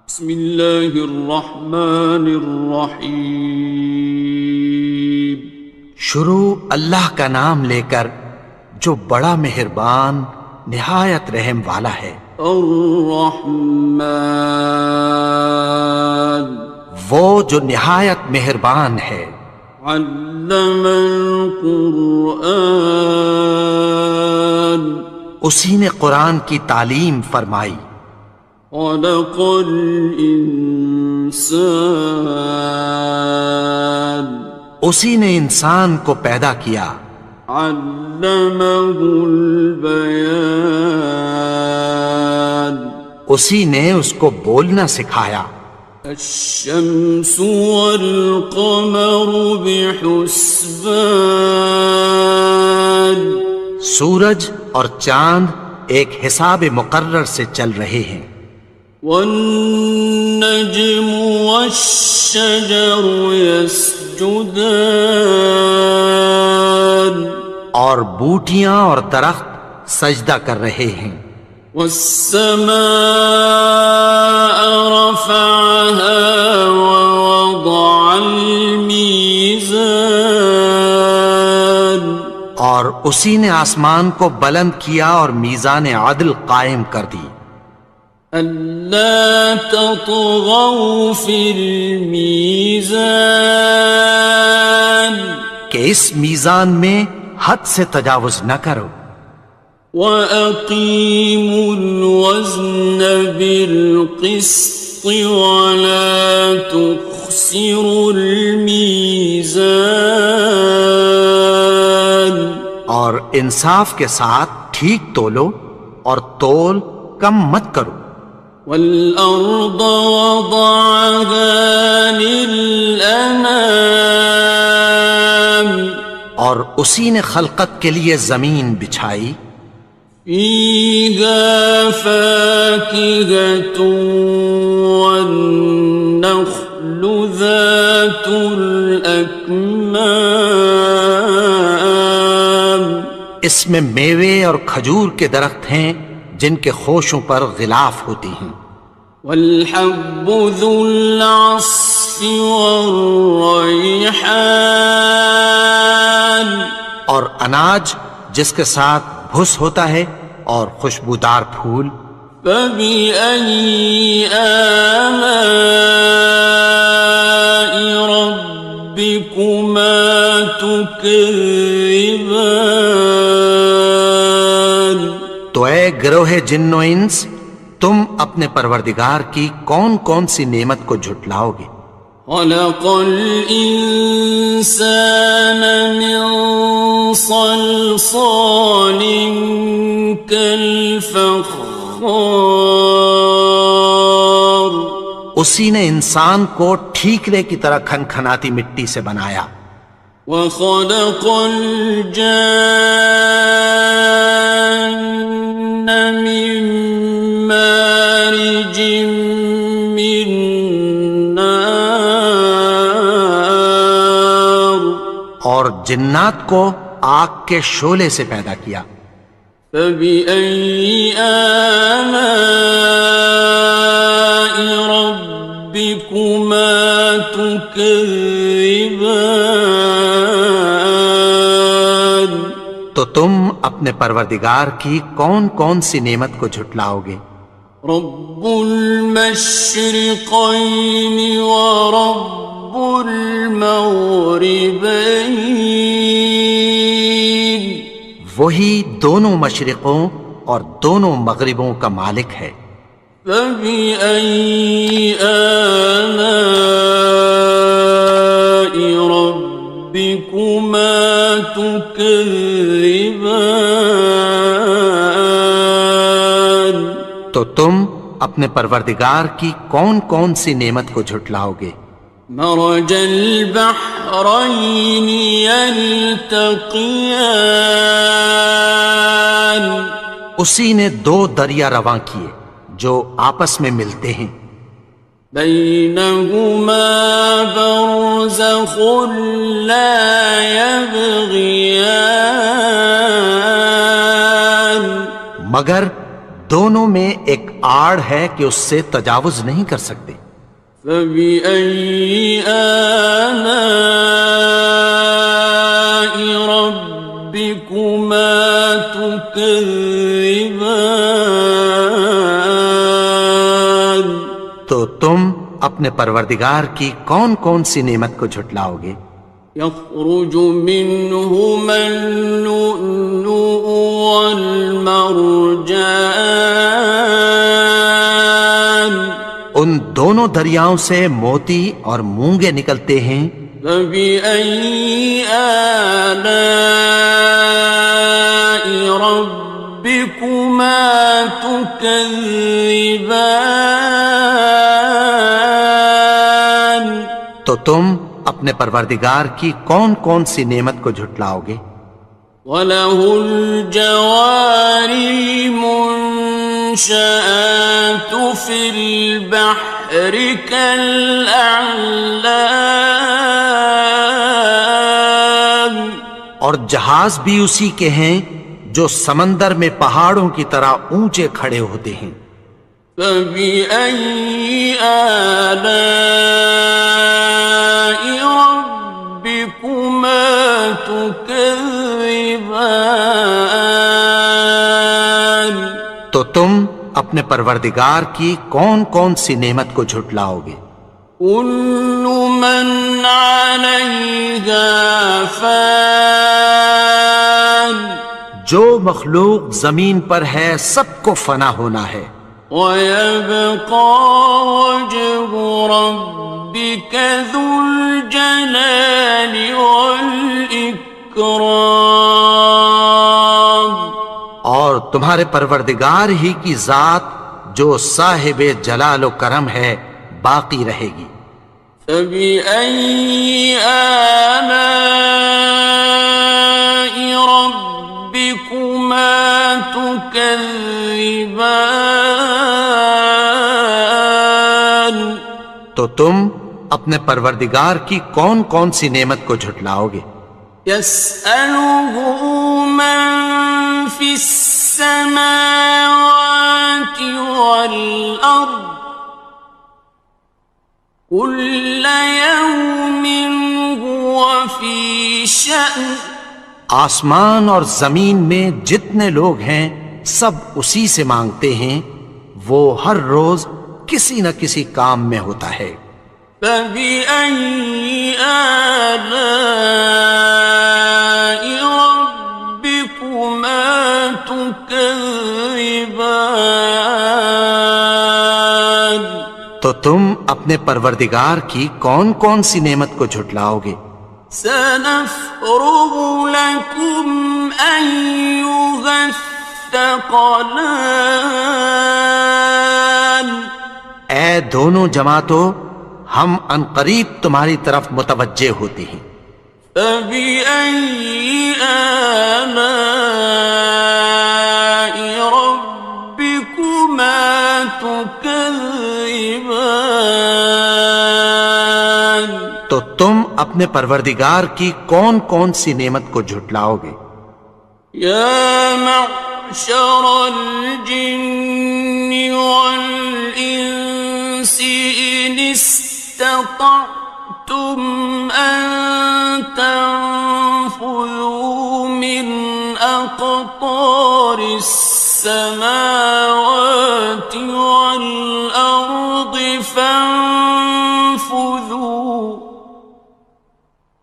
بسم اللہ الرحمن الرحیم۔ شروع اللہ کا نام لے کر جو بڑا مہربان نہایت رحم والا ہے۔ الرحمن، وہ جو نہایت مہربان ہے۔ علم القرآن، اسی نے قرآن کی تعلیم فرمائی۔ خلق الانسان، اسی نے انسان کو پیدا کیا۔ علمہ البیان، اسی نے اس کو بولنا سکھایا۔ الشمس والقمر بحسبان، سورج اور چاند ایک حساب مقرر سے چل رہے ہیں۔ والنجم والشجر يسجدان، اور بوٹیاں اور درخت سجدہ کر رہے ہیں۔ والسماء رفعها ووضع الميزان، اور اسی نے آسمان کو بلند کیا اور میزان عدل قائم کر دی۔ ألا تطغوا في الميزان، کہ اس میزان میں حد سے تجاوز نہ کرو۔ وَأَقِيمُوا الْوَزْنَ بِالْقِسْطِ وَلَا تُخْسِرُوا الْمِيزَانَ، اور انصاف کے ساتھ ٹھیک تولو اور تول کم مت کرو۔ وَالْأَرْضَ وَضَعَهَا لِلْأَنَامِ، اور اسی نے خلقت کے لیے زمین بچھائی۔ فِيهَا فَاكِهَةٌ وَالنَّخْلُ ذَاتُ الْأَكْمَامِ، اس میں میوے اور کھجور کے درخت ہیں جن کے خوشوں پر غلاف ہوتی ہیں۔ وَالْحَبُّ ذُو الْعَصْفِ وَالرَّيْحَانِ، اور اناج جس کے ساتھ بھس ہوتا ہے اور خوشبودار پھول۔ فَبِأَيِّ آلَاءِ رَبِّكُمَا تُكَذِّبَانِ، تو اے گروہ جن و انس، تم اپنے پروردگار کی کون کون سی نعمت کو جھٹلاؤ گے؟ خَلَقَ الْإِنسَانَ مِنْ صَلْصَالٍ كَالْفَخَّارِ، اسی نے انسان کو ٹھیکرے کی طرح کھنکھناتی مٹی سے بنایا۔ وَخَلَقَ الْجَانَّ مِن مَّارِجٍ مِّن نَّارٍ، اور جنات کو آگ کے شعلے سے پیدا کیا۔ فَبِأَيِّ آلَاءِ رَبِّكُمَا تُكَذِّبَانِ، تو تم اپنے پروردگار کی کون کون سی نعمت کو جھٹلاؤ گے؟ رب المشرقین ورب المغربین، وہی دونوں مشرقوں اور دونوں مغربوں کا مالک ہے۔ فَبِأَيِّ آلَاءِ رَبِّكُمَا تُكَذِّبَانِ، تو تم اپنے پروردگار کی کون کون سی نعمت کو جھٹلاؤ گے؟ مرج البحرین یلتقیان، اسی نے دو دریا رواں کیے جو آپس میں ملتے ہیں۔ بینہما برزخ لا یبغیان، مگر دونوں میں ایک آڑ ہے کہ اس سے تجاوز نہیں کر سکتے۔ فَبِأَيِّ آلَاءِ رَبِّكُمَا تُكَذِّبَانِ؟ تو تم اپنے پروردگار کی کون کون سی نعمت کو جھٹلاؤ گے؟ يَخْرُجُ مِنْهُمَا اللُّؤْلُؤُ وَالْمَرْجَانُ، ان دونوں دریاؤں سے موتی اور مونگے نکلتے ہیں۔ فَبِأَيِّ آلَاءِ رَبِّكُمَا تُكَذِّبَانِ؟ تو تم اپنے پروردگار کی کون کون سی نعمت کو جھٹلاؤ گے؟ وَلَهُ الْجَوَارِ الْمُنشَآتُ فِي الْبَحْرِ كَالْأَعْلَامِ، اور جہاز بھی اسی کے ہیں جو سمندر میں پہاڑوں کی طرح اونچے کھڑے ہوتے ہیں۔ فَبِأَيِّ آلَاءِ رَبِّكُمَا تُكَذِّبَانِ؟ تو تم اپنے پروردگار کی کون کون سی نعمت کو جھٹلاؤ گے؟ كُلُّ مَنْ عَلَيْهَا فَانٍ، جو مخلوق زمین پر ہے سب کو فنا ہونا ہے۔ وَيَبْقَى وَجْهُ رَبِّكَ ذُو الْجَلَالِ وَالْإِكْرَامِ، اور تمہارے پروردگار ہی کی ذات جو صاحب جلال و کرم ہے باقی رہے گی۔ فَبِأَيِّ آلَاءِ رَبِّكُمَا تُكَذِّبَانِ؟ تو تم اپنے پروردگار کی کون کون سی نعمت کو جھٹلاؤ گے؟ يَسْأَلُهُ مَن فِي السَّمَاوَاتِ وَالْأَرْضِ كُلَّ يَوْمٍ هُوَ فِي شَأْنٍ، آسمان اور زمین میں جتنے لوگ ہیں سب اسی سے مانگتے ہیں، وہ ہر روز کسی نہ کسی کام میں ہوتا ہے۔ فَبِأَيِّ آلَاءِ رَبِّكُمَا تُكَذِّبَانِ؟ تو تم اپنے پروردگار کی کون کون سی نعمت کو جھٹلاؤ گے؟ سَنَفْرُغُ لَكُمْ أَيُّهَ الثَّقَلَانِ، اے دونوں جماعتوں، ہم عنقریب تمہاری طرف متوجہ ہوتے ہیں۔ فَبِأَيِّ آلَاءِ رَبِّكُمَا تُكَذِّبَانِ؟ تو تم اپنے پروردگار کی کون کون سی نعمت کو جھٹلاؤ گے؟ يَا مَعْشَرَ الْجِنِّ وَالْإِنسِ إِنِ اسْتَطَعْتُمْ أَن تَنفُذُوا مِنْ أَقْطَارِ السَّمَاوَاتِ وَالْأَرْضِ فَانفُذُوا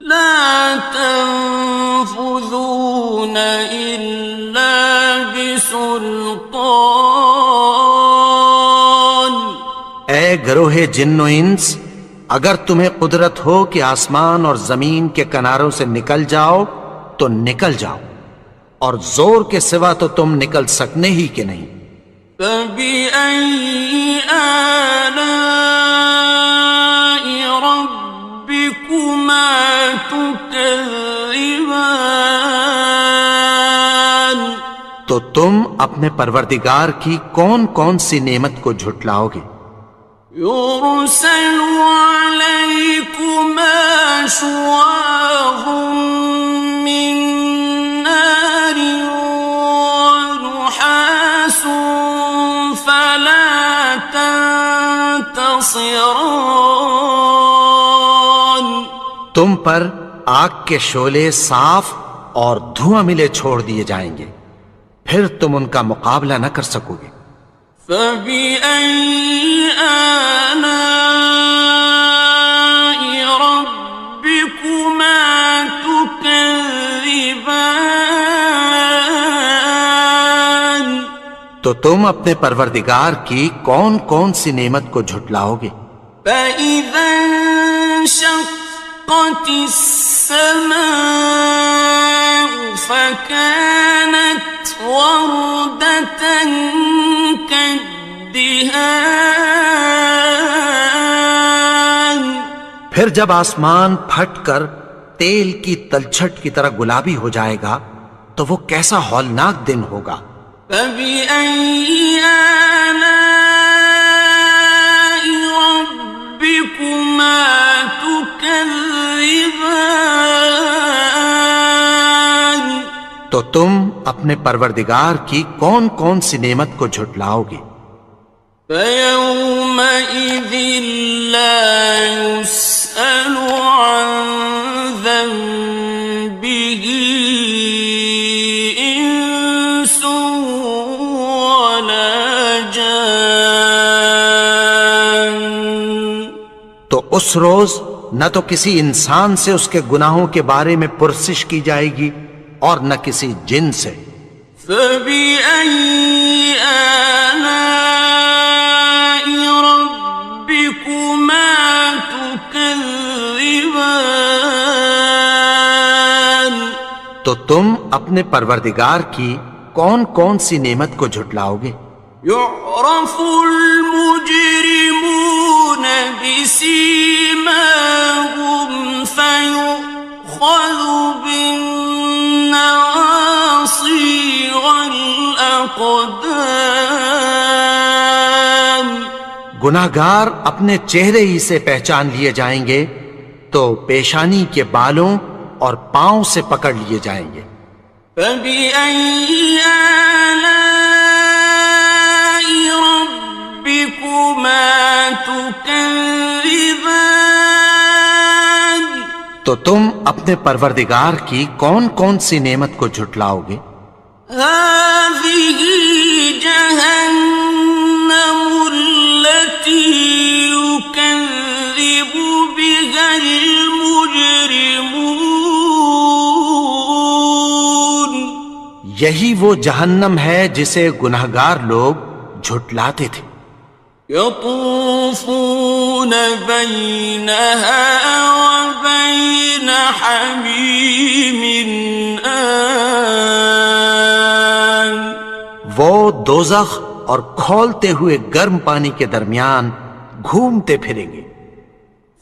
لَا تَنفُذُونَ إِلَّا بِسُلْطَانٍ۔ اے گروہ جن و انس، اگر تمہیں قدرت ہو کہ آسمان اور زمین کے کناروں سے نکل جاؤ تو نکل جاؤ، اور زور کے سوا تو تم نکل سکنے ہی کہ نہیں۔ فَبِأَيِّ آلَاءِ رَبِّكُمَا تُكَذِّبَانِ؟ تو تم اپنے پروردگار کی کون کون سی نعمت کو جھٹلاؤ گے؟ يُرْسَلُ عَلَيْكُمَا شُوَاظٌ مِّن نَّارٍ وَنُحَاسٌ ينتصران. تم پر آگ کے شعلے صاف اور دھواں ملے چھوڑ دیے جائیں گے، پھر تم ان کا مقابلہ نہ کر سکو گے۔ فبأي آلاء ربكما تكذبان. تو تم اپنے پروردگار کی کون کون سی نعمت کو جھٹلاؤ گے؟ فإذا انشقت السماء فكانت وردة كالدهان. پھر جب آسمان پھٹ کر تیل کی تلچھٹ کی طرح گلابی ہو جائے گا تو وہ کیسا ہولناک دن ہوگا۔ فبأي آلاء ربكما تكذبان. تو تم اپنے پروردگار کی کون کون سی نعمت کو جھٹلاؤ گے؟ فيومئذ لا يسأل عن ذنبه إنس ولا جان. تو اس روز نہ تو کسی انسان سے اس کے گناہوں کے بارے میں پرسش کی جائے گی اور نہ کسی جن سے۔ فبأي آلاء ربكما تكذبان. تو تم اپنے پروردگار کی کون کون سی نعمت کو جھٹلاؤ گے؟ يعرف المجرمون بسيماهم فيؤخذ بالنواصي والأقدام. گناہگار اپنے چہرے ہی سے پہچان لیے جائیں گے تو پیشانی کے بالوں اور پاؤں سے پکڑ لیے جائیں گے۔ فبأي آلاء ربكما تكذبان. تو تم اپنے پروردگار کی کون کون سی نعمت کو جھٹلاؤ گے؟ هذه جهنم التي يكذب بها المجرمون. یہی وہ جہنم ہے جسے گناہگار لوگ جھٹلاتے تھے۔ يطوفون بينها وبين حميم آن. وہ دوزخ اور کھولتے ہوئے گرم پانی کے درمیان گھومتے پھریں گے۔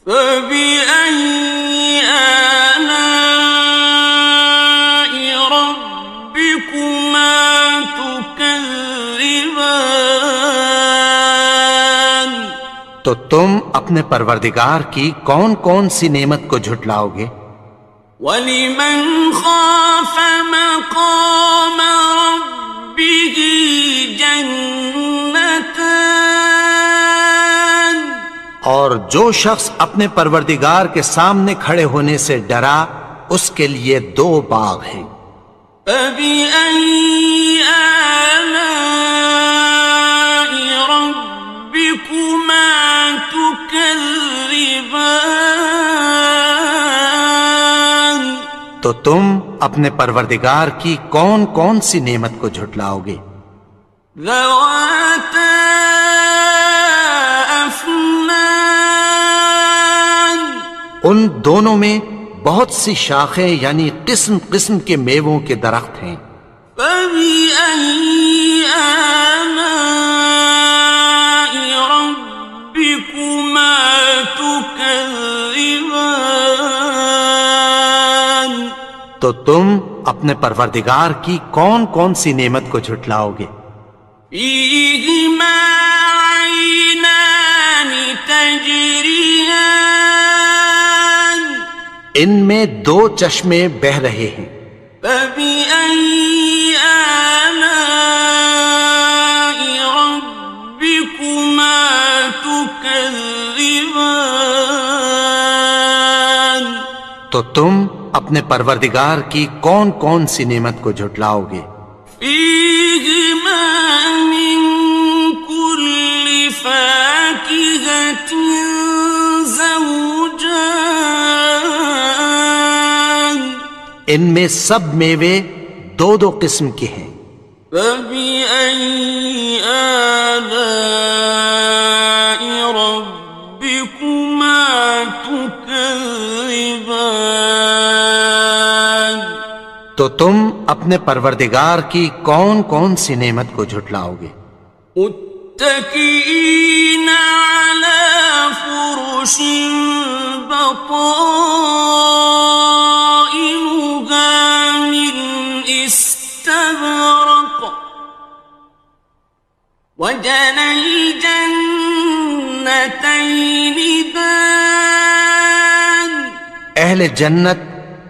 فبأي آلاء ربكما تكذبان. تو تم اپنے پروردگار کی کون کون سی نعمت کو جھٹلاؤ گے؟ وَلِمَنْ خَافَ مَقَامَ رَبِّهِ جَنَّتَانِ. اور جو شخص اپنے پروردگار کے سامنے کھڑے ہونے سے ڈرا اس کے لیے دو باغ ہیں۔ فَبِأَيِّ آلَاءِ رَبِّكُمَا تُكَذِّبَانِ. تو تم اپنے پروردگار کی کون کون سی نعمت کو جھٹلاؤ گے؟ ذَوَاتَا أَفْنَانٍ. ان دونوں میں بہت سی شاخیں یعنی قسم قسم کے میووں کے درخت ہیں۔ فَبِأَيِّ آلَاءِ رَبِّكُمَا تُكَذِّبَانِ. تو تم اپنے پروردگار کی کون کون سی نعمت کو جھٹلاؤ گے؟ فِيهِمَا عَيْنَانِ تَجْرِيَانِ. ان میں دو چشمے بہہ رہے ہیں۔ فَبِأَيِّ آلَاءِ رَبِّكُمَا تُكَذِّبَانِ. تكذبان تو تم اپنے پروردگار کی کون کون سی نعمت کو جھٹلاؤ گے؟ فيهما من كل فاكهة زوجان ان میں سب میوے دو دو قسم کے ہیں۔ فبأي آلاء ربكما تكذبان تو تم اپنے پروردگار کی کون کون سی نعمت کو جھٹلاؤ گے؟ متكئين على فرش بطائنها من استبرق وجنى الجنتين دان اہل جنت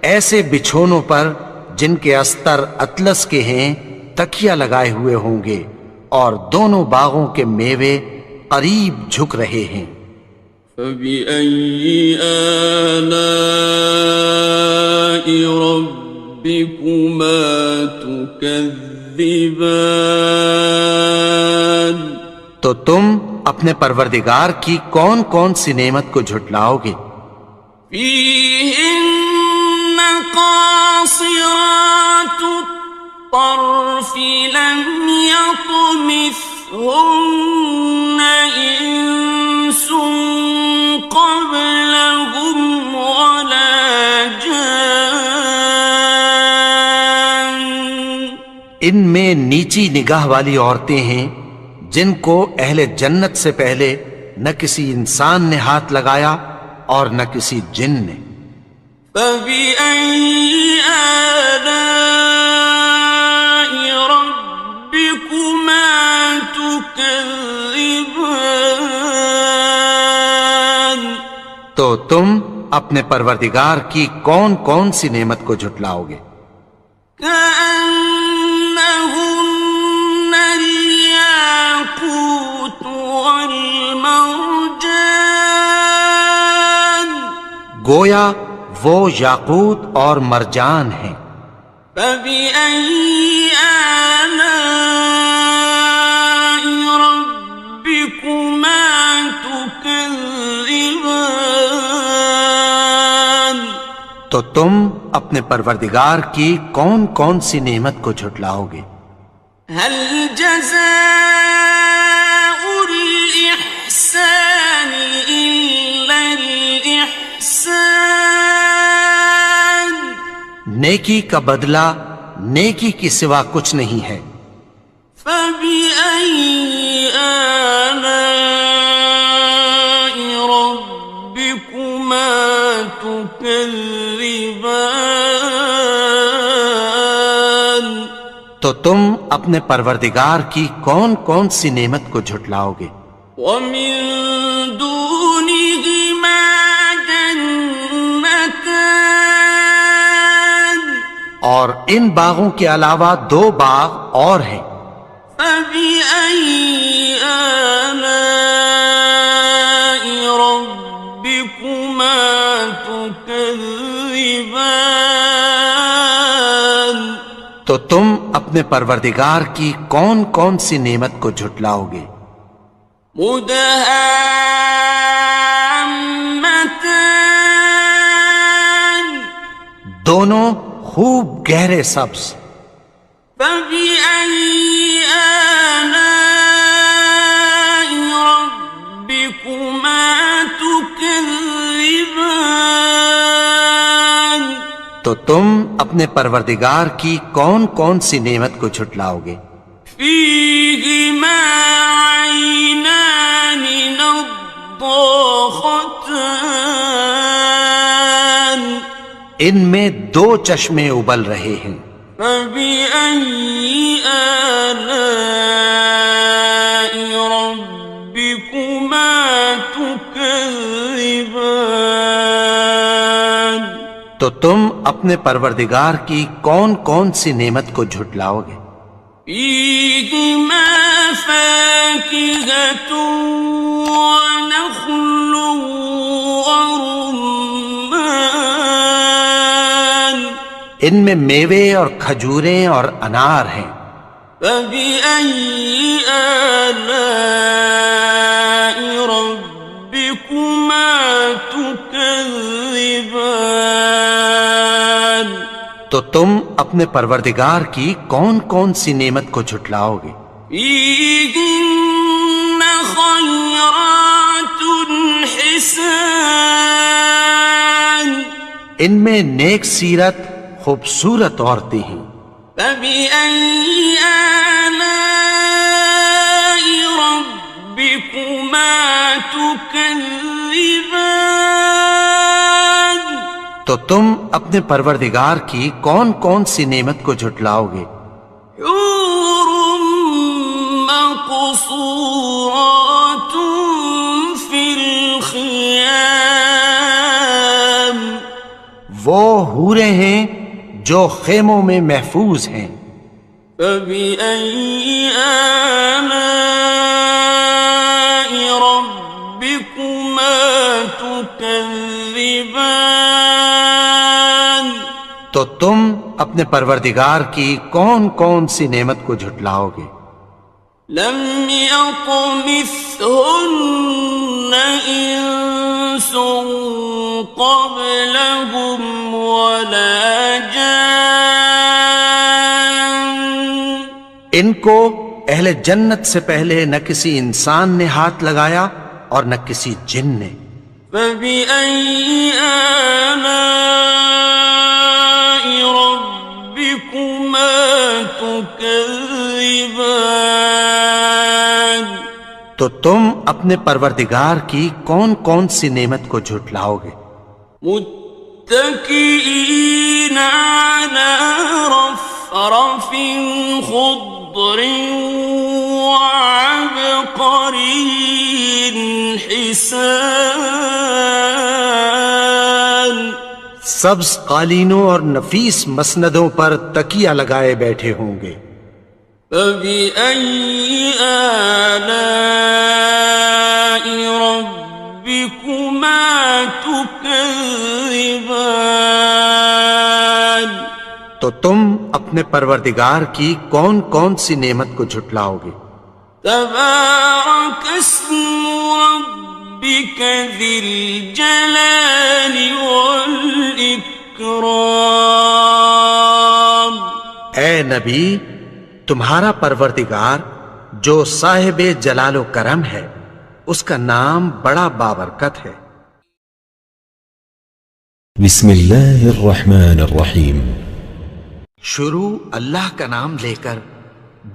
ایسے بچھونوں پر جن کے استر اطلس کے ہیں تکیہ لگائے ہوئے ہوں گے، اور دونوں باغوں کے میوے قریب جھک رہے ہیں۔ فبأي آلاء ربكما تكذبان تو تم اپنے پروردگار کی کون کون سی نعمت کو جھٹلاؤ گے؟ فيهن قاصرات الطرف لم يطمثهن إنس قبلهم ولا جان ان میں نیچی نگاہ والی عورتیں ہیں جن کو اہل جنت سے پہلے نہ کسی انسان نے ہاتھ لگایا اور نہ کسی جن نے۔ فبأي آلاء ربكما تكذبان تو تم اپنے پروردگار کی کون کون سی نعمت کو جھٹلاؤ گے؟ كأنهن الياقوت والمرجان گویا وہ یاقوت اور مرجان ہیں۔ فبأي آلاء ربكما تكذبان تو تم اپنے پروردگار کی کون کون سی نعمت کو جھٹلاؤ گے؟ هل جزاء الإحسان إلا الإحسان نیکی کا بدلہ نیکی کی سوا کچھ نہیں ہے۔ فبأي آلاء ربكما تكذبان تو تم اپنے پروردگار کی کون کون سی نعمت کو جھٹلاؤ گے؟ ومن دونهما جنتان اور ان باغوں کے علاوہ دو باغ اور ہیں۔ فبأي آلاء ربكما تكذبان تو تم اپنے پروردگار کی کون کون سی نعمت کو جھٹلاؤ گے؟ مدهامتان دونوں خوب گہرے سبز۔ فبأي آلاء ربكما تكذبان تو تم اپنے پروردگار کی کون کون سی نعمت کو جھٹلاؤ گے؟ فيهما عينان نضاختان ان میں دو چشمے ابل رہے ہیں۔ فبأي آلاء ربكما تكذبان تو تم اپنے پروردگار کی کون کون سی نعمت کو جھٹلاؤ گے؟ فيهما فاكهة ونخل ورمان ان میں میوے اور کھجوریں اور انار ہیں. فبأي آلاء ربكما تكذبان تو تم اپنے پروردگار کی کون کون سی نعمت کو جھٹلاؤ گے؟ فيهن خيرات حسان ان میں نیک سیرت خوبصورت عورتیں ہیں. فبأي آلاء ربكما تكذبان تو تم اپنے پروردگار کی کون کون سی نعمت کو جھٹلاؤ گے؟ حور مقصورات في الخيام وہ حوریں ہیں جو خیموں میں محفوظ ہیں. فبأي آلاء ربكما تكذبان تو تم اپنے پروردگار کی کون کون سی نعمت کو جھٹلاؤ گے؟ لم يطمثهن إنس قبلهم ولا جان ان کو اہل جنت سے پہلے نہ کسی انسان نے ہاتھ لگایا اور نہ کسی جن نے. فبأي آلاء ربكما تكذبان تو تم اپنے پروردگار کی کون کون سی نعمت کو جھٹلاؤ گے؟ متكئين على رفرف خضر وعبقري حسان سبز قالینوں اور نفیس مسندوں پر تکیہ لگائے بیٹھے ہوں گے. فبأي آلاء ربكما تكذبان تو تم اپنے پروردگار کی کون کون سی نعمت کو جھٹلاؤ گے؟ تبارك اسم ربك ذي الجلال والإكرام اے نبی، تمہارا پروردگار جو صاحب جلال و کرم ہے اس کا نام بڑا بابرکت ہے. بسم اللہ الرحمن الرحیم. شروع اللہ کا نام لے کر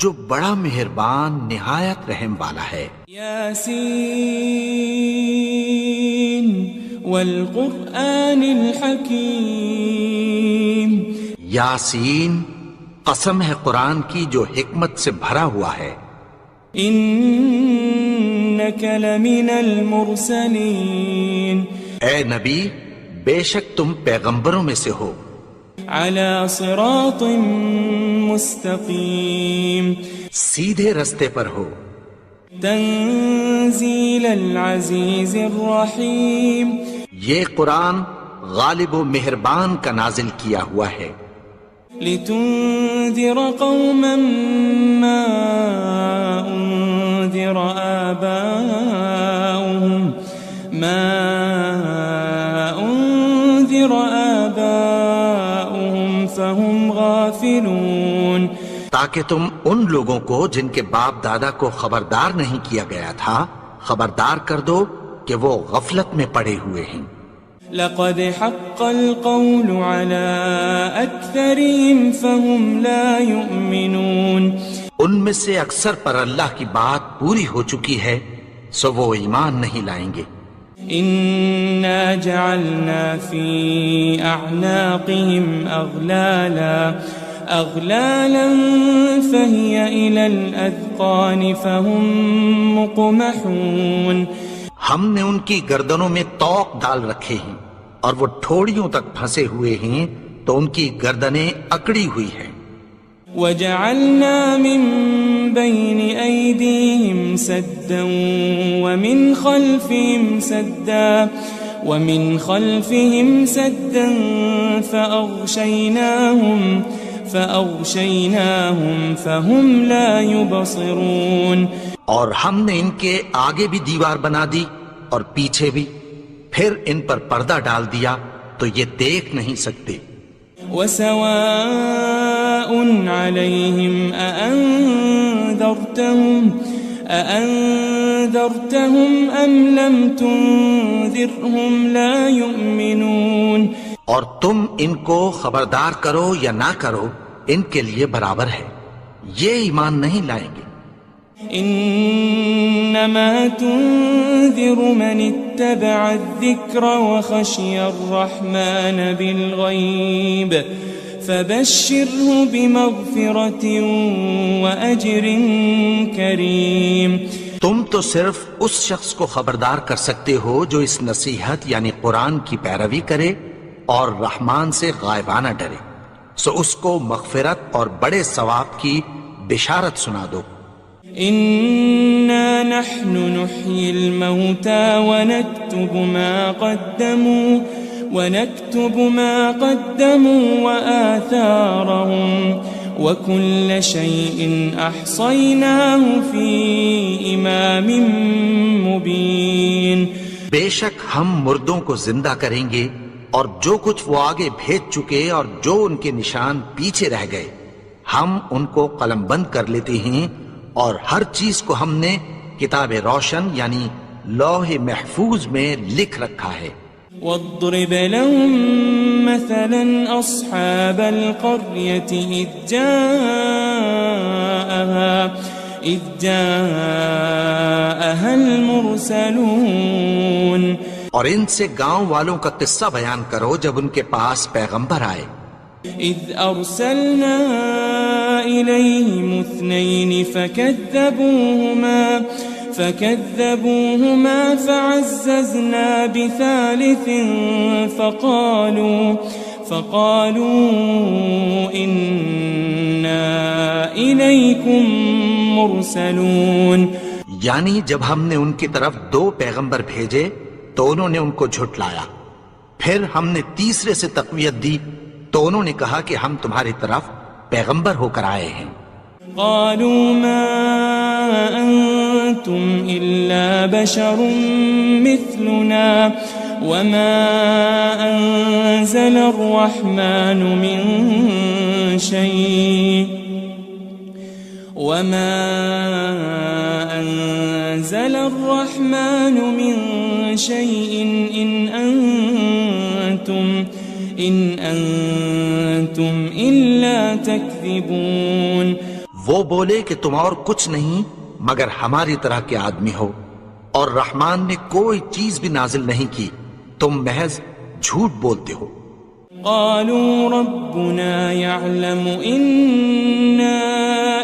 جو بڑا مہربان نہایت رحم والا ہے. یاسین والقرآن الحکیم. یاسین، قسم ہے قرآن کی جو حکمت سے بھرا ہوا ہے. انک لمن المرسلین. اے نبی، بے شک تم پیغمبروں میں سے ہو. علی صراط مستقیم. سیدھے رستے پر ہو. تنزیل العزیز الرحیم. یہ قرآن غالب و مہربان کا نازل کیا ہوا ہے. لتنذر قوما ما انذر آباؤهم فهم غافلون. تاکہ تم ان لوگوں کو جن کے باپ دادا کو خبردار نہیں کیا گیا تھا خبردار کر دو کہ وہ غفلت میں پڑے ہوئے ہیں. لقد حق القول على أكثرهم فهم لا يؤمنون. ان میں سے اکثر پر اللہ کی بات پوری ہو چکی ہے سو وہ ایمان نہیں لائیں گے. إنا جعلنا في أعناقهم أغلالا فهي إلى الأذقان فهم مقمحون. ہم نے ان کی گردنوں میں طوق ڈال رکھے ہیں اور وہ ٹھوڑیوں تک پھنسے ہوئے ہیں تو ان کی گردنیں اکڑی ہوئی ہیں. وجعلنا من بين أيديهم سدا ومن خلفهم سدا فأغشيناهم فهم لا يبصرون. اور ہم نے ان کے آگے بھی دیوار بنا دی اور پیچھے بھی، پھر ان پر پردہ ڈال دیا تو یہ دیکھ نہیں سکتے. وسواء عليهم أأنذرتهم أم لم تنذرهم لا يؤمنون. اور تم ان کو خبردار کرو یا نہ کرو ان کے لیے برابر ہے، یہ ایمان نہیں لائیں گے. انما تنذر من اتبع الذکر وخشی الرحمن بالغیب فبشره بمغفرة وأجر کریم. تم تو صرف اس شخص کو خبردار کر سکتے ہو جو اس نصیحت یعنی قرآن کی پیروی کرے اور رحمان سے غائبانہ ڈرے، سو اس کو مغفرت اور بڑے ثواب کی بشارت سنا دو. إنا نحن نحيي الموتى ونكتب ما قدموا وآثارهم وكل شيء أحصيناه في إمام مبين. بے شک ہم مردوں کو زندہ کریں گے اور جو کچھ وہ آگے بھیج چکے اور جو ان کے نشان پیچھے رہ گئے ہم ان کو قلم بند کر لیتے ہیں، اور ہر چیز کو ہم نے کتاب روشن یعنی لوح محفوظ میں لکھ رکھا ہے. واضرب لهم مثلا أصحاب القرية إذ جاءها المرسلون. اور ان سے گاؤں والوں کا قصہ بیان کرو جب ان کے پاس پیغمبر آئے. إذ أرسلنا إليهم 2 فكذبوهما فعززنا بثالث فقالوا إنا إليكم مرسلون. یعنی جب ہم نے ان کی طرف 2 پیغمبر بھیجے تو انہوں نے ان کو جھٹلایا، پھر ہم نے تیسرے سے تقویت دی تو انہوں نے کہا کہ ہم تمہاری طرف پیغمبر ہو کر آئے ہیں. قالوا ما أنتم إلا بشر مثلنا وما أنزل الرحمن من شيء إن أنتم إلا تكذبون. وہ بولے کہ تم اور کچھ نہیں مگر ہماری طرح کے آدمی ہو، اور رحمان نے کوئی چیز بھی نازل نہیں کی، تم محض جھوٹ بولتے ہو. قالوا ربنا يعلم إنا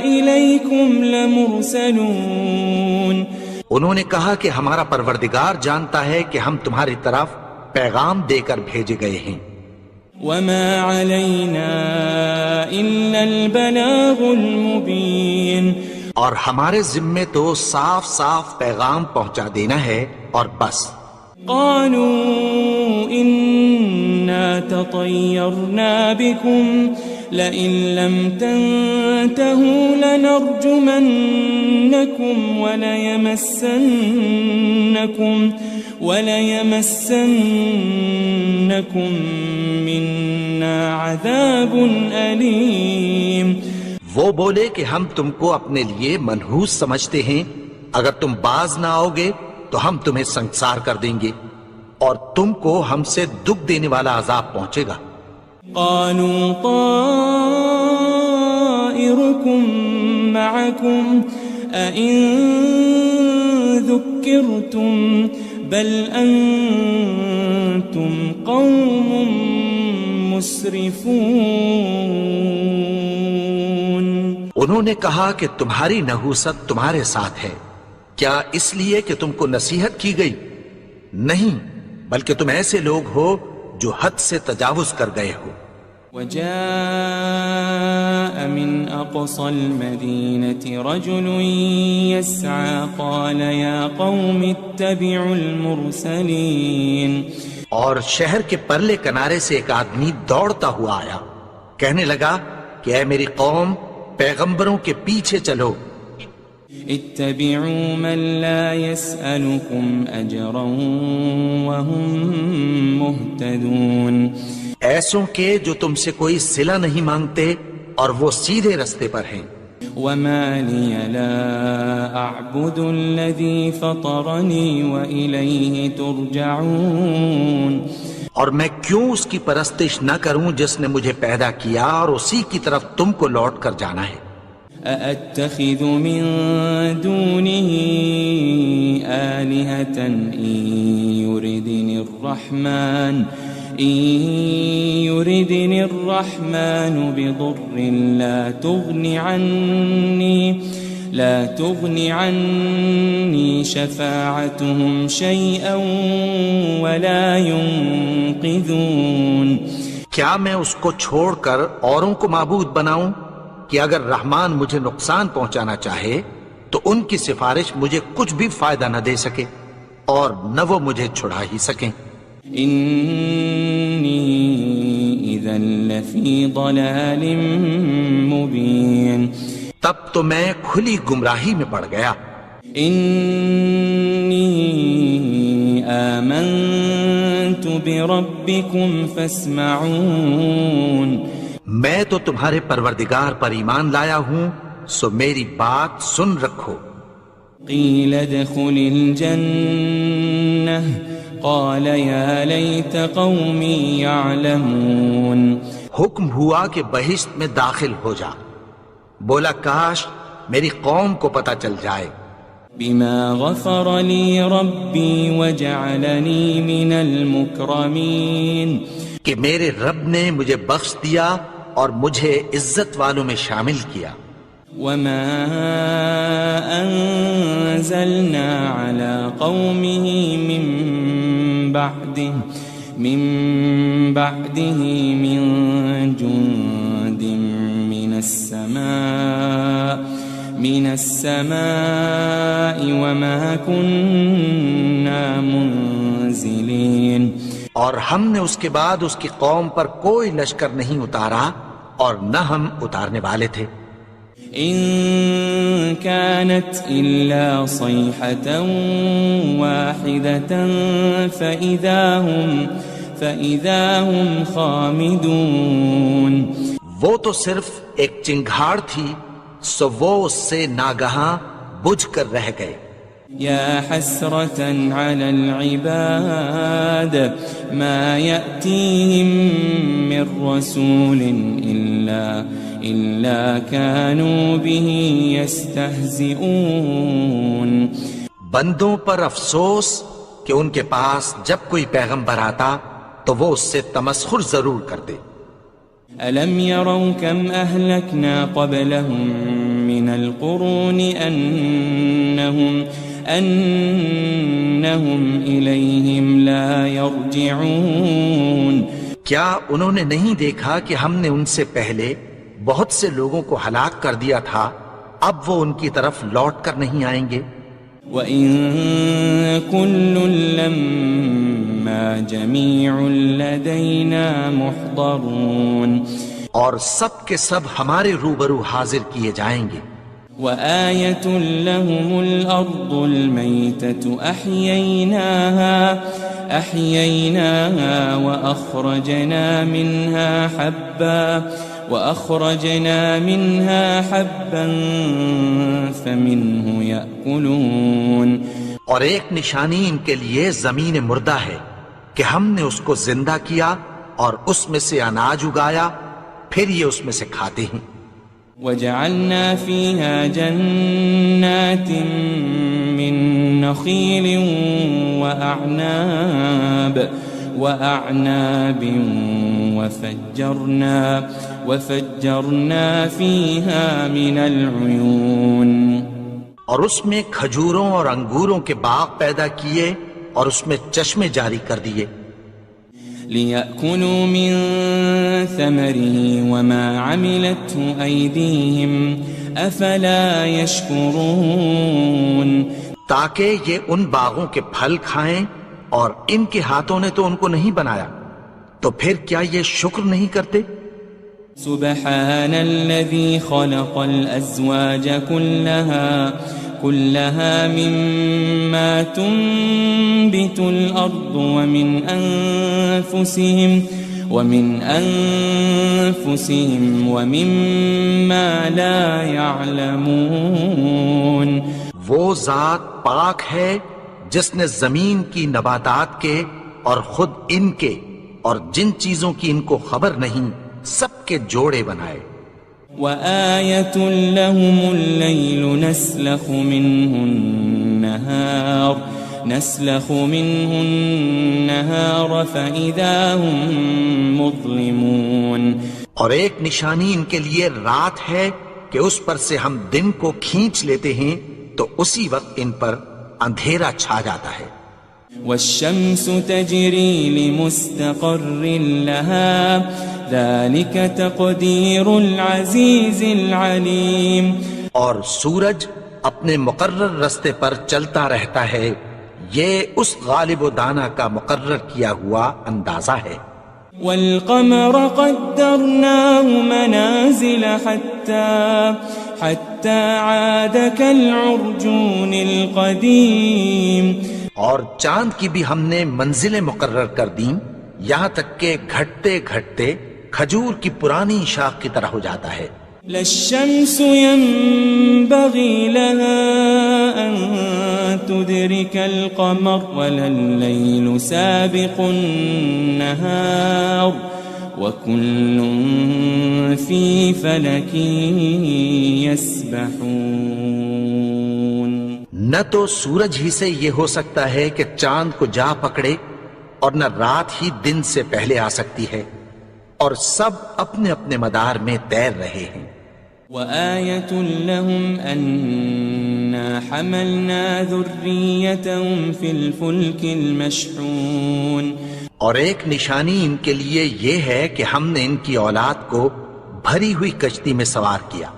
إليكم لمرسلون. انہوں نے کہا کہ ہمارا پروردگار جانتا ہے کہ ہم تمہاری طرف پیغام دے کر بھیجے گئے ہیں. وما علينا إلا البلاغ المبين. اور ہمارے ذمے تو صاف صاف پیغام پہنچا دینا ہے اور بس. قالوا إنا تطيرنا بكم لئن لم تنتهوا لنرجمنكم وليمسنكم منا عذاب أليم. وہ بولے کہ ہم تم کو اپنے لیے منحوس سمجھتے ہیں، اگر تم باز نہ آؤ گے تو ہم تمہیں سنسار کر دیں گے اور تم کو ہم سے دکھ دینے والا عذاب پہنچے گا. قالوا طائركم معكم أئن ذكرتم بل أنتم قوم مسرفون. انہوں نے کہا کہ تمہاری نحوست تمہارے ساتھ ہے، کیا اس لیے کہ تم کو نصیحت کی گئی؟ نہیں، بلکہ تم ایسے لوگ ہو جو حد سے تجاوز کر گئے ہو. وجاء من أقصى المدينة رجل يسعى قال يا قوم اتبعوا المرسلين. اور شہر کے پرلے کنارے سے ایک آدمی دوڑتا ہوا آیا، کہنے لگا کہ اے میری قوم، پیغمبروں کے پیچھے چلو. اتبعوا من لا يسألكم أجرا وهم مهتدون. ایسوں کے جو تم سے کوئی صلہ نہیں مانگتے اور وہ سیدھے رستے پر ہیں. وما لي لا أعبد الذي فطرني وإليه ترجعون. اور میں کیوں اس کی پرستش نہ کروں جس نے مجھے پیدا کیا اور اسی کی طرف تم کو لوٹ کر جانا ہے. أأتخذ من دونه آلهة إن يردني الرحمن بضر لا تغن عني شفاعتهم شيئا ولا ينقذون. کیا میں اس کو چھوڑ کر اوروں کو معبود بناؤں کہ اگر رحمان مجھے نقصان پہنچانا چاہے تو ان کی سفارش مجھے کچھ بھی فائدہ نہ دے سکے اور نہ وہ مجھے چھڑا ہی سکیں. إني إذا لفي ضلال مبين. تب تو میں کھلی گمراہی میں پڑ گیا. إني آمنت بربكم فاسمعون. میں تو تمہارے پروردگار پر ایمان لایا ہوں، سو میری بات سن رکھو. قيل ادخل الجنة قال يا ليت قومي يعلمون. حکم ہوا کہ بہشت میں داخل ہو جا. بولا کاش میری قوم کو پتہ چل جائے. بما غفر لي ربي وجعلني من المكرمين. کہ میرے رب نے مجھے بخش دیا اور مجھے عزت والوں میں شامل کیا. وما أنزلنا على قومه من بعده من جند من السماء وما كنا منزلين. اور ہم نے اس کے بعد اس کی قوم پر کوئی لشکر نہیں اتارا اور نہ ہم اتارنے والے تھے. إن كانت إلا صيحة واحدة فإذا هم خامدون. وہ تو صرف ایک چنگھاڑ تھی، سو وہ اس سے ناگہاں بجھ کر رہ گئے. يا حسرة على العباد ما يأتيهم من رسول إلا كانوا به يستهزئون. بندوں پر افسوس کہ ان کے پاس جب کوئی پیغمبر آتا تو وہ اس سے تمسخر ضرور کرتے. ألم يروا كم أهلكنا قبلهم من القرون أنهم إليهم لا يرجعون. کیا انہوں نے نہیں دیکھا کہ ہم نے ان سے پہلے بہت سے لوگوں کو ہلاک کر دیا تھا، اب وہ ان کی طرف لوٹ کر نہیں آئیں گے. وَإِن كُلٌّ لَمَّا جَمِيعٌ لَدَيْنَا مُحْضَرُونَ. اور سب کے سب ہمارے روبرو حاضر کیے جائیں گے. وآية لهم الأرض الميتة أحييناها وأخرجنا منها حبا فمنه يأكلون. اور ایک نشانی ان کے لیے زمین مردہ ہے کہ ہم نے اس کو زندہ کیا اور اس میں سے اناج اگایا، پھر یہ اس میں سے کھاتے ہیں. وجعلنا فيها جنات من نخيل وأعناب وفجرنا فيها من العيون. اور اس میں کھجوروں اور انگوروں کے باغ پیدا کیے اور اس میں چشمے جاری کر دیے. لِيَأْكُلُوا مِن ثَمَرِهِ وَمَا عَمِلَتْهُ أَيْدِيهِمْ أَفَلَا يَشْكُرُونَ، تاکہ یہ ان باغوں کے پھل کھائیں اور ان کے ہاتھوں نے تو ان کو نہیں بنایا، تو پھر کیا یہ شکر نہیں کرتے؟ سبحان الذي خلق الأزواج كلها مما تنبت الأرض ومن أنفسهم ومما لا يعلمون۔ وہ ذات پاک ہے جس نے زمین کی نباتات کے اور خود ان کے اور جن چیزوں کی ان کو خبر نہیں سب کے جوڑے بنائے۔ وَآيَةٌ لَهُمُ اللَّيْلُ نَسْلَخُ مِنْهُ النَّهَارَ فَإِذَا هُمْ مُظْلِمُونَ، اور ایک نشانی ان کے لیے رات ہے کہ اس پر سے ہم دن کو کھینچ لیتے ہیں تو اسی وقت ان پر اندھیرا چھا جاتا ہے۔ وَالشَّمْسُ تَجْرِي لِمُسْتَقَرٍّ لَهَا ذَلِكَ تَقْدِيرُ الْعَزِيزِ الْعَلِيمِ، اور سورج اپنے مقرر رستے پر چلتا رہتا ہے، یہ اس غالب و دانا کا مقرر کیا ہوا اندازہ ہے۔ وَالْقَمَرَ قَدَّرْنَاهُ مَنَازِلَ حَتَّى عَادَ كَالْعُرْجُونِ الْقَدِيمِ، اور چاند کی بھی ہم نے منزلیں مقرر کر دیں یہاں تک کہ گھٹتے گھٹتے کھجور کی پرانی شاخ کی طرح ہو جاتا ہے۔ لَلشَّمْسُ يَنبَغِي لَهَا أَن تُدْرِكَ الْقَمَرَ وَلَلَّيْلُ سَابِقُ النَّهَارِ وَكُلٌّ فِي فَلَكٍ يَسْبَحُونَ۔ نہ تو سورج ہی سے یہ ہو سکتا ہے کہ چاند کو جا پکڑے، اور نہ رات ہی دن سے پہلے آ سکتی ہے، اور سب اپنے اپنے مدار میں تیر رہے ہیں۔ وَآيَةٌ لَهُمْ أَنَّا حَمَلْنَا ذُرِّيَّتَهُمْ فِي الْفُلْكِ الْمَشْحُونِ، اور ایک نشانی ان کے لیے یہ ہے کہ ہم نے ان کی اولاد کو بھری ہوئی کشتی میں سوار کیا۔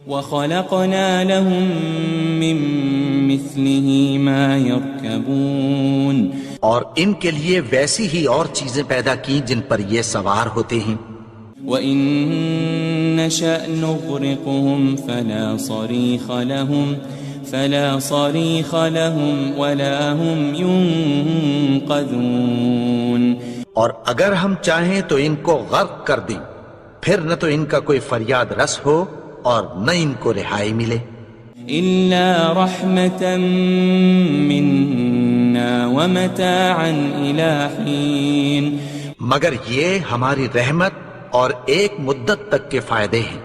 وَخَلَقْنَا لَهُم مِّن مِّثْلِهِ مَا يَرْكَبُونَ، اور ان کے لیے ویسی ہی اور چیزیں پیدا کی جن پر یہ سوار ہوتے ہیں۔ وَإِن نَّشَأْ نُغْرِقْهُمْ فَلَا صَرِيخَ لَهُمْ وَلَا هُمْ يُنقَذُونَ، اور اگر ہم چاہیں تو ان کو غرق کر دیں، پھر نہ تو ان کا کوئی فریاد رس ہو اور نہ ان کو رہائی ملے۔ إِلَّا رَحْمَةً مِّنَّا وَمَتَاعًا إِلَىٰ حِينٍ، مگر یہ ہماری رحمت اور ایک مدت تک کے فائدے ہیں۔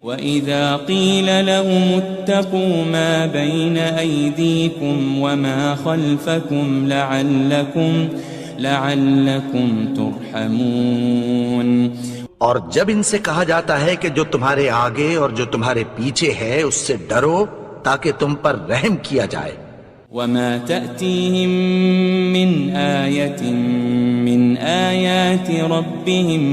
وَإِذَا قِيلَ لَهُمُ اتَّقُوا مَا بَيْنَ أَيْدِيكُمْ وَمَا خَلْفَكُمْ لَعَلَّكُمْ تُرْحَمُونَ، اور جب ان سے کہا جاتا ہے کہ جو تمہارے آگے اور جو تمہارے پیچھے ہے اس سے ڈرو تاکہ تم پر رحم کیا جائے۔ وَمَا تَأْتِيهِم مِّنْ آيَةٍ مِّنْ آيَاتِ رَبِّهِمْ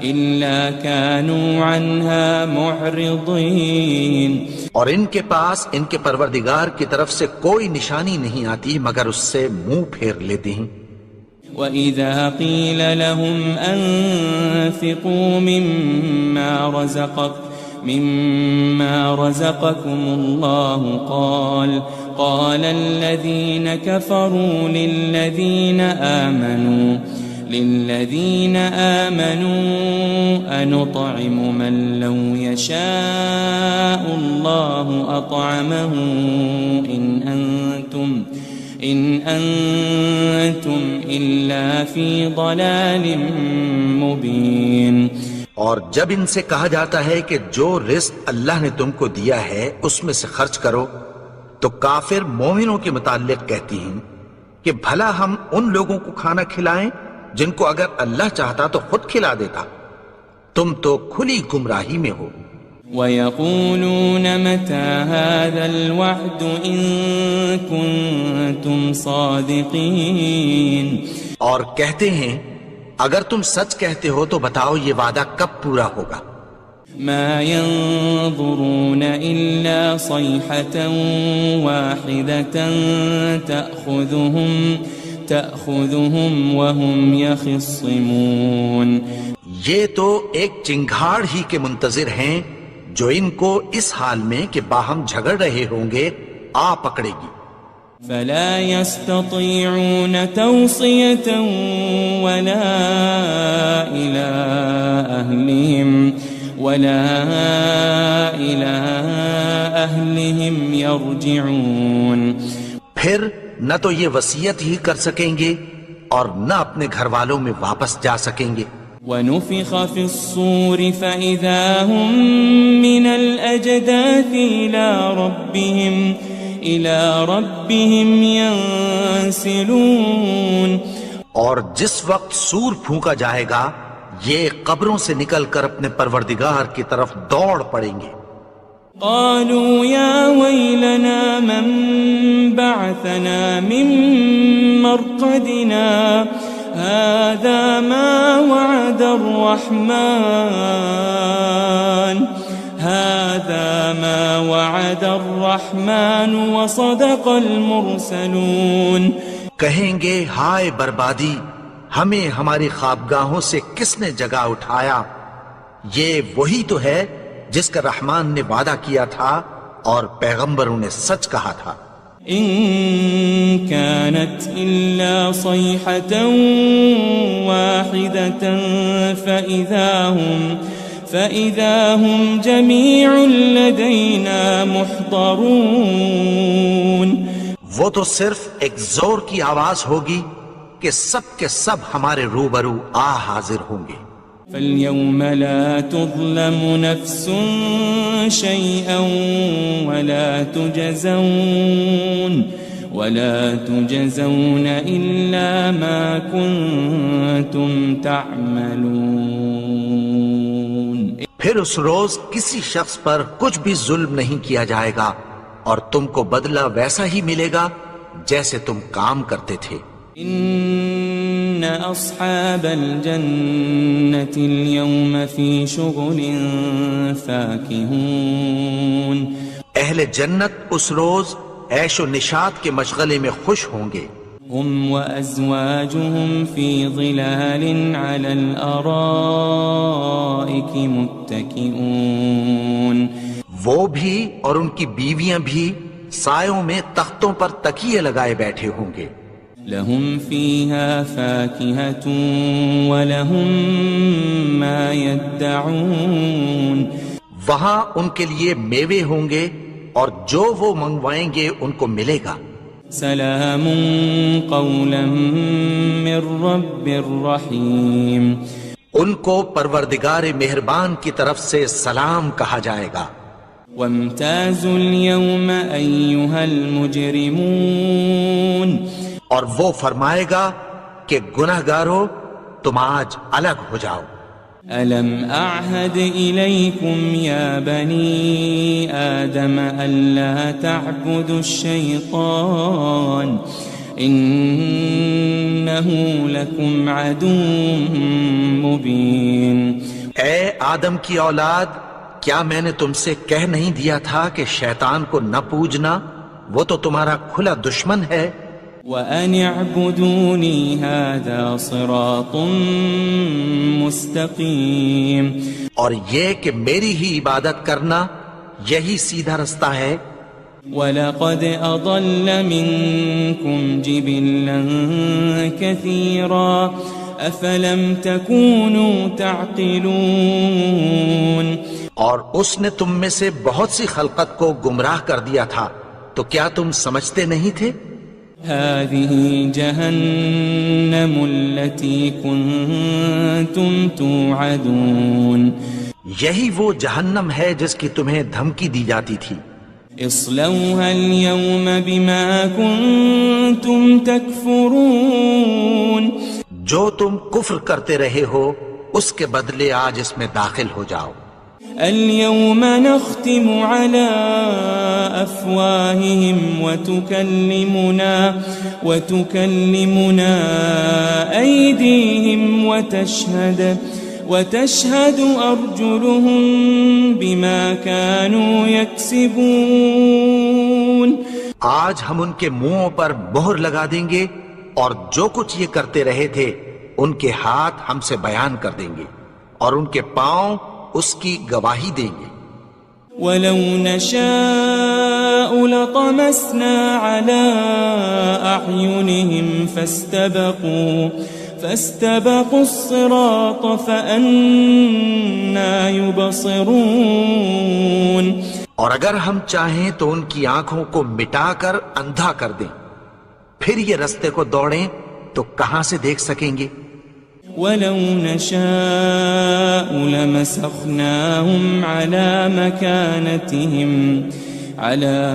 إِلَّا كَانُوا عَنْهَا مُعْرِضِينَ، اور ان کے پاس ان کے پروردگار کی طرف سے کوئی نشانی نہیں آتی مگر اس سے منہ پھیر لیتے ہیں۔ وَإِذَا قِيلَ لَهُمْ أَنفِقُوا مِمَّا رَزَقَكُمُ اللَّهُ قَالَ الَّذِينَ كَفَرُوا لِلَّذِينَ آمَنُوا أَنُطْعِمُ مَن لَّوْ يَشَاءُ اللَّهُ أَطْعَمَهُ إِنْ أَنْتُمْ إِلَّا فِي ضَلَالٍ مُبِينٍ۔ اور جب ان سے کہا جاتا ہے کہ جو رزق اللہ نے تم کو دیا ہے اس میں سے خرچ کرو، تو کافر مومنوں کے متعلق کہتی ہیں کہ بھلا ہم ان لوگوں کو کھانا کھلائیں جن کو اگر اللہ چاہتا تو خود کھلا دیتا، تم تو کھلی گمراہی میں ہو۔ وَيَقُولُونَ مَتَى هَذَا الْوَعْدُ إِن كُنتُمْ صَادِقِينَ اور کہتے ہیں اگر تم سچ کہتے ہو تو بتاؤ یہ وعدہ کب پورا ہوگا؟ مَا يَنظُرُونَ إِلَّا صَيْحَةً وَاحِدَةً تَأْخُذُهُمْ وَهُمْ يَخِصِّمُونَ یہ تو ایک چنگھاڑ ہی کے منتظر ہیں جو ان کو اس حال میں کہ باہم جھگڑ رہے ہوں گے آ پکڑے گی۔ فَلَا يَسْتَطِيعُونَ تَوْصِيَةً وَلَا إِلَىٰ أَهْلِهِمْ يَرْجِعُونَ پھر نہ تو یہ وصیت ہی کر سکیں گے اور نہ اپنے گھر والوں میں واپس جا سکیں گے۔ وَنُفِخَ فِي الصُّورِ فَإِذَا هُم مِّنَ الْأَجْدَاثِ إِلَىٰ رَبِّهِمْ يَنسِلُونَ اور جس وقت سور پھونکا جائے گا یہ قبروں سے نکل کر اپنے پروردگار کی طرف دوڑ پڑیں گے۔ قالوا يا ويلنا من بعثنا من مرقدنا هذا ما وعد الرحمن وصدق المرسلون۔ کہیں گے ہائے بربادی، ہمیں ہماری خوابگاہوں سے کس نے جگا اٹھایا؟ یہ وہی تو ہے جس کا رحمان نے وعدہ کیا تھا اور پیغمبروں نے سچ کہا تھا۔ ان كانت الا صيحة واحدة فإذا هم جميع لدينا محضرون۔ وہ تو صرف ایک زور کی آواز ہوگی کہ سب کے سب ہمارے روبرو حاضر ہوں گے۔ فَالْيَوْمَ لَا تُظْلَمُ نَفْسٌ شَيْئًا وَلَا تُجْزَوْنَ إِلَّا مَا كُنتُمْ تَعْمَلُونَ۔ پھر اس روز کسی شخص پر کچھ بھی ظلم نہیں کیا جائے گا اور تم کو بدلہ ویسا ہی ملے گا جیسے تم کام کرتے تھے۔ ان اصحاب الجنة اليوم في شغل فاكهون۔ اہل جنت اس روز عیش و نشاط کے مشغلے میں خوش ہوں گے۔ هم وازواجهم في ظلال على الارائك متكئون۔ وہ بھی اور ان کی بیویاں بھی سایوں میں تختوں پر تکیے لگائے بیٹھے ہوں گے۔ لهم فيها فاكهة ولهم ما يدعون۔ وہاں ان کے لیے میوے ہوں گے اور جو وہ منگوائیں گے ان کو ملے گا۔ سلام قولا من رب الرحیم۔ ان کو پروردگار مہربان کی طرف سے سلام کہا جائے گا۔ وامتازوا اليوم أيها المجرمون۔ اور وہ فرمائے گا کہ گناہگارو تم آج الگ ہو جاؤ۔ ألم أعهد إليكم يا بني آدم ألا تعبدوا الشيطان إنه لكم عدو مبين۔ اے آدم کی اولاد، کیا میں نے تم سے کہہ نہیں دیا تھا کہ شیطان کو نہ پوجنا، وہ تو تمہارا کھلا دشمن ہے۔ وَأَنِ اعْبُدُونِي هَذَا صِرَاطٌ مُسْتَقِيمٌ۔ اور یہ کہ میری ہی عبادت کرنا یہی سیدھا رستہ ہے۔ وَلَقَدْ أَضَلَّ مِنْكُمْ جِبِلًّا كَثِيرًا أَفَلَمْ تَكُونُوا تَعْقِلُونَ۔ اور اس نے تم میں سے بہت سی خلقت کو گمراہ کر دیا تھا، تو کیا تم سمجھتے نہیں تھے؟ هذه جهنم التي كنتم توعدون۔ یہی وہ جہنم ہے جس کی تمہیں دھمکی دی جاتی تھی۔ اصلوها اليوم بما كنتم تكفرون۔ جو تم کفر کرتے رہے ہو اس کے بدلے آج اس میں داخل ہو جاؤ۔ اليوم نختم على أفواههم وتكلمنا أيديهم وتشهد أرجلهم بما كانوا يكسبون. آج ہم ان کے منہوں پر مہر لگا دیں گے اور جو کچھ یہ کرتے رہے تھے ان کے ہاتھ ہم سے بیان کر دیں گے اور ان کے پاؤں اس کی گواہی دیں گے. وَلَوْ نَشَاءُ لَطَمَسْنَا عَلَىٰ أَعْيُنِهِمْ فَاسْتَبَقُوا الصِّرَاطَ فَأَنَّىٰ يُبْصِرُونَ. اور اگر ہم چاہیں تو ان کی آنکھوں کو مٹا کر اندھا کر دیں، پھر یہ رستے کو دوڑیں تو کہاں سے دیکھ سکیں گے. وَلَوْ نَشَاءُ لَمَسَخْنَاهُمْ عَلَى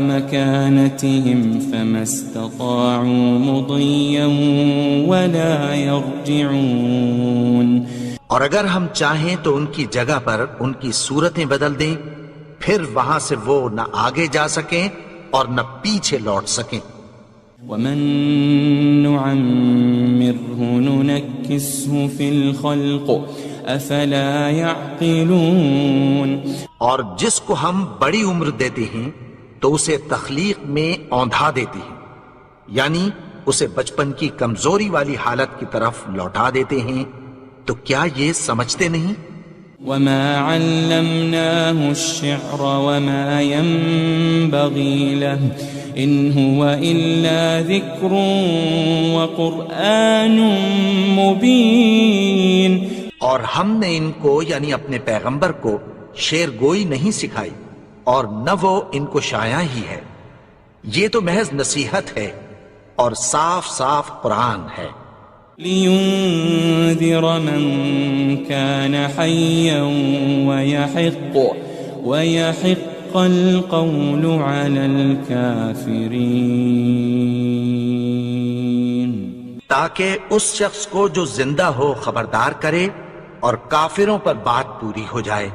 مَكَانَتِهِمْ فَمَا اسْتَطَاعُوا مُضِيًّا وَلَا يَرْجِعُونَ. اور اگر ہم چاہیں تو ان کی جگہ پر ان کی صورتیں بدل دیں، پھر وہاں سے وہ نہ آگے جا سکیں اور نہ پیچھے لوٹ سکیں. وَمَن نُعَمِّرْهُ نُنَكِّسْهُ فِي الْخَلْقِ أَفَلَا يَعْقِلُونَ. اور جس کو ہم بڑی عمر دیتے ہیں تو اسے تخلیق میں اوندھا دیتے ہیں، یعنی اسے بچپن کی کمزوری والی حالت کی طرف لوٹا دیتے ہیں. تو کیا یہ سمجھتے نہیں؟ وَمَا عَلَّمْنَاهُ الشِّعْرَ وَمَا يَنبَغِي لَهُ إِنْ هُوَ إِلَّا ذِكْرٌ وَقُرْآنٌ مُبِينٌ. اور ہم نے ان کو یعنی اپنے پیغمبر کو شعر گوئی نہیں سکھائی اور نہ وہ ان کو شایع ہی ہے، یہ تو محض نصیحت ہے اور صاف صاف قرآن ہے. لِيُنذِرَ مَن كَانَ حَيًّا وَيَحِقَّ الْقَوْلُ عَلَى الْكَافِرِينَ. تاکہ اس شخص کو جو زندہ ہو خبردار کرے اور کافروں پر بات پوری ہو جائے.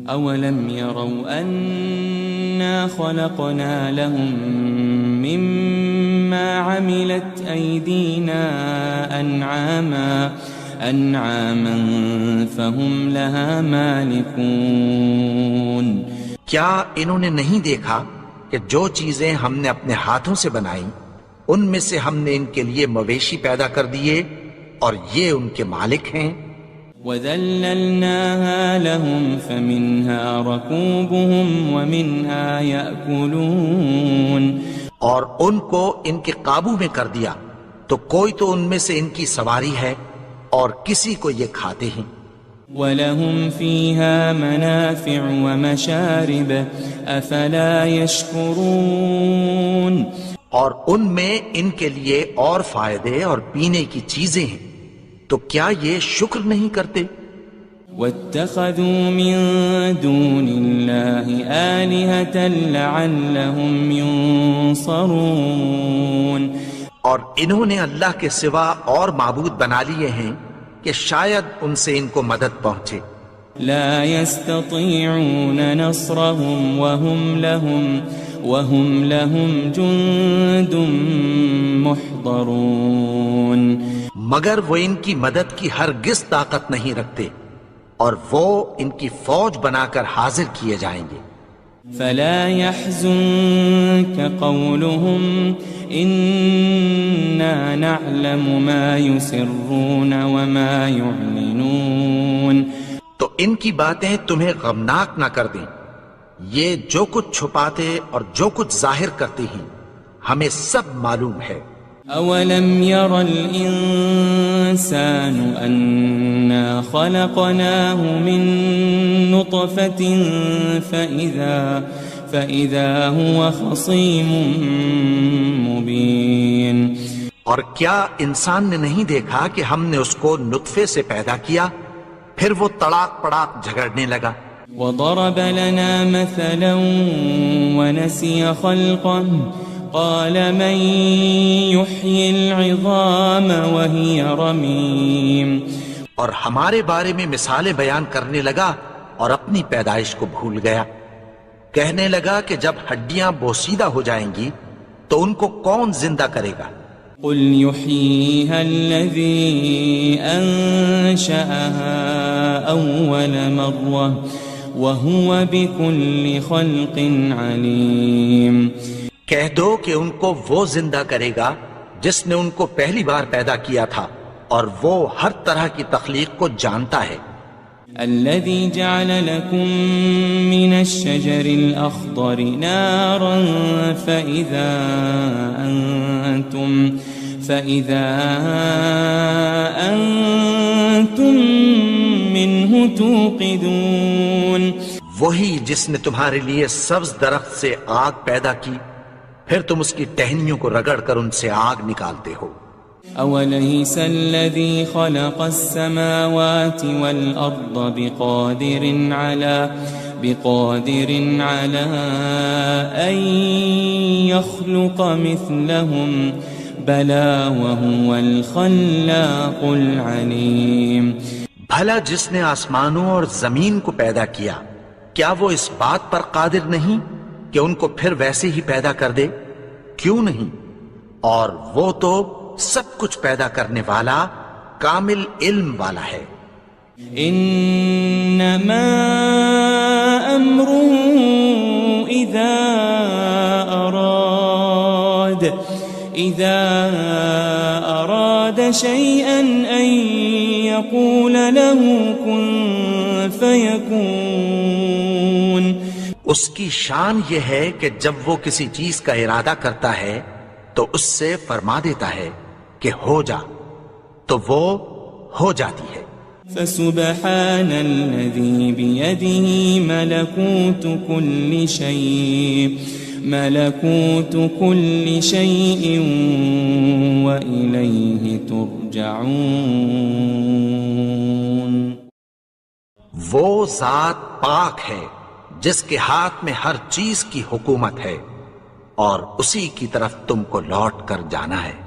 أَوَلَمْ يَرَوْا أَنَّا خَلَقْنَا لَهُم مِّمَّا عَمِلَتْ أَيْدِينَا أَنْعَامًا فَهُمْ لَهَا مَالِكُونَ. کیا انہوں نے نہیں دیکھا کہ جو چیزیں ہم نے اپنے ہاتھوں سے بنائیں ان میں سے ہم نے ان کے لیے مویشی پیدا کر دیے اور یہ ان کے مالک ہیں. وَذَلَّلْنَاهَا لَهُمْ فَمِنْهَا رَكُوبُهُمْ وَمِنْهَا يَأْكُلُونَ. اور ان کو ان کے قابو میں کر دیا تو کوئی تو ان میں سے ان کی سواری ہے اور کسی کو یہ کھاتے ہیں. وَلَهُمْ فِيهَا مَنَافِعُ وَمَشَارِبُ أَفَلَا يَشْكُرُونَ. اور ان میں ان کے لیے اور فائدے اور پینے کی چیزیں ہیں، تو کیا یہ شکر نہیں کرتے؟ وَاتَّخَذُوا مِن دُونِ اللَّهِ آلِهَةً لَعَلَّهُمْ يُنصَرُونَ. اور انہوں نے اللہ کے سوا اور معبود بنا لیے ہیں کہ شاید ان سے ان کو مدد پہنچے. لا يستطيعون نصرهم وهم لهم جند محضرون. مگر وہ ان کی مدد کی ہرگز طاقت نہیں رکھتے اور وہ ان کی فوج بنا کر حاضر کیے جائیں گے. فلا يحزنك قولهم إنا نعلم ما يسرون وما يعلنون. تو ان کی باتیں تمہیں غمناک نہ کر دیں، یہ جو کچھ چھپاتے اور جو کچھ ظاہر کرتے ہیں ہمیں سب معلوم ہے. أولم ير الإنسان أنا خلقناه من نطفة فإذا هو خصيم مبين. اور کیا انسان نے نہیں دیکھا کہ ہم نے اس کو نطفے سے پیدا کیا پھر وہ تڑاک پڑاک جھگڑنے لگا. وضرب لنا مثلا ونسي خلقه قال من يحيي العظام وهي رميم. اور ہمارے بارے میں مثالیں بیان کرنے لگا اور اپنی پیدائش کو بھول گیا۔ کہنے لگا کہ جب ہڈیاں بوسیدہ ہو جائیں گی تو ان کو کون زندہ کرے گا؟ قل يحييها الذي أنشأها أول مرة وهو بكل خلق عليم۔ کہہ دو کہ ان کو وہ زندہ کرے گا جس نے ان کو پہلی بار پیدا کیا تھا، اور وہ ہر طرح کی تخلیق کو جانتا ہے۔ الذي جعل لكم من الشجر الأخضر نارا فإذا أنتم منه توقدون۔ وہی جس نے تمہارے لیے سبز درخت سے آگ پیدا کی، پھر تم اس کی ٹہنیوں کو رگڑ کر ان سے آگ نکالتے ہو۔ أوليس الذي خلق السماوات والأرض بقادر على أن يخلق مثلهم بلى وهو الخلاق العليم۔ بھلا جس نے آسمانوں اور زمین کو پیدا کیا، کیا وہ اس بات پر قادر نہیں کہ ان کو پھر ویسے ہی پیدا کر دے؟ کیوں نہیں؟ اور وہ تو سب کچھ پیدا کرنے والا، کامل علم والا ہے۔ انما امره اذا اراد شيئا ان يقول له كن فيكون۔ اس کی شان یہ ہے کہ جب وہ کسی چیز کا ارادہ کرتا ہے تو اس سے فرما دیتا ہے کہ ہو جا، تو وہ ہو جاتی ہے۔ فسبحان الذي بيده ملكوت كل شيء وإليه ترجعون۔ وہ ذات پاک ہے جس کے ہاتھ میں ہر چیز کی حکومت ہے، اور اسی کی طرف تم کو لوٹ کر جانا ہے۔